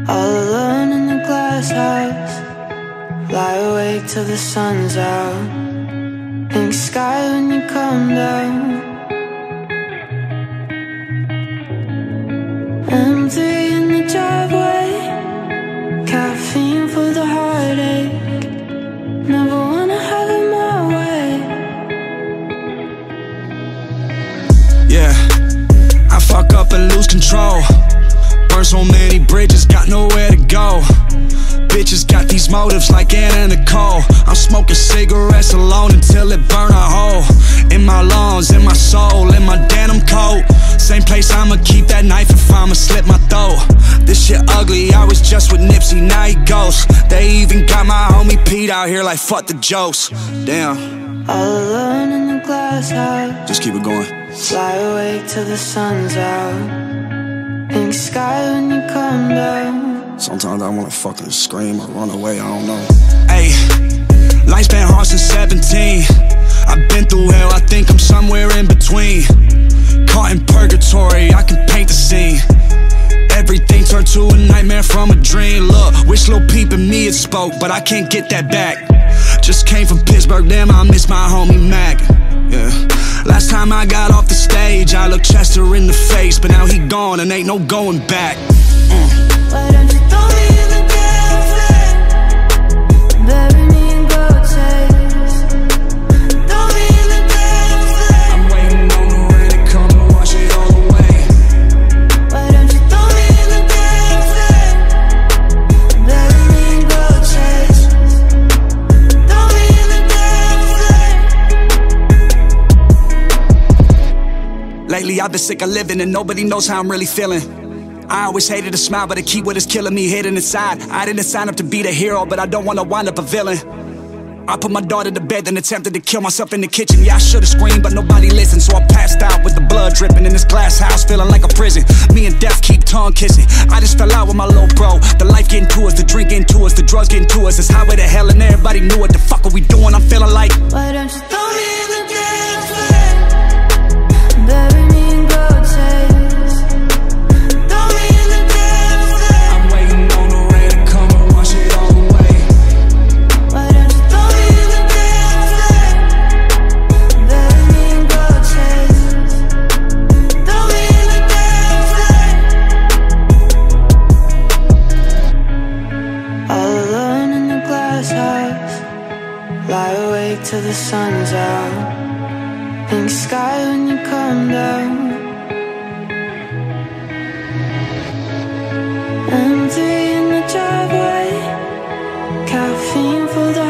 All alone in the glass house, lie awake till the sun's out. Pink sky when you come down. Empty in the driveway, caffeine for the heartache. Never wanna have it my way. Yeah, I fuck up and lose control. Burn so many bridges, got nowhere to go. Bitches got these motives like Anna and Nicole. I'm smoking cigarettes alone until it burn a hole in my lungs, in my soul, in my denim coat. Same place I'ma keep that knife if I'ma slit my throat. This shit ugly, I was just with Nipsey, now he ghost. They even got my homie Pete out here like fuck the jokes. Damn. All alone in the glass house, Just keep it going. lie awake till the sun's out. Pink sky when you come down. Sometimes I wanna fucking scream or run away, I don't know. Ayy, life's been hard since 17. I've been through hell, I think I'm somewhere in between. Caught in purgatory, I can paint the scene. Everything turned to a nightmare from a dream. Look, wish Lil Peep and me had spoke, but I can't get that back. Just came from Pittsburgh, damn, I miss my homie Mac. Yeah. Last time I got off the stage, I looked Chester in the face, but now he gone and ain't no going back. Why don't you throw me in the damn flame? Bury me in gold chains. Throw me in the damn flame. I'm waiting on the rain to come and wash it all away. Why don't you throw me in the damn flame? Bury me in gold chains. Throw me in the damn flame. Lately I've been sick of living and nobody knows how I'm really feeling. I always hated to smile, but I keep what is killing me hidden inside. I didn't sign up to be the hero, but I don't wanna wind up a villain. I put my daughter to bed, then attempted to kill myself in the kitchen. Yeah, I should've screamed, but nobody listened, so I passed out with the blood dripping in this glass house, feeling like a prison. Me and death keep tongue kissing. I just fell out with my little bro. The life getting to us, the drink getting to us, the drugs getting to us. It's highway to hell and everybody knew what the fuck are we doing. I'm feeling like, why don't you throw me in the damn flame? Bury me in gold chains. Throw me in the damn flame. I'm waiting on the rain to come and wash it all away. Why don't you throw me in the damn flame? Bury me in gold chains. Throw me in the damn flame. All alone in the glass house, lie awake till the sun's out. Pink sky when you come down. Empty in the driveway, caffeine for the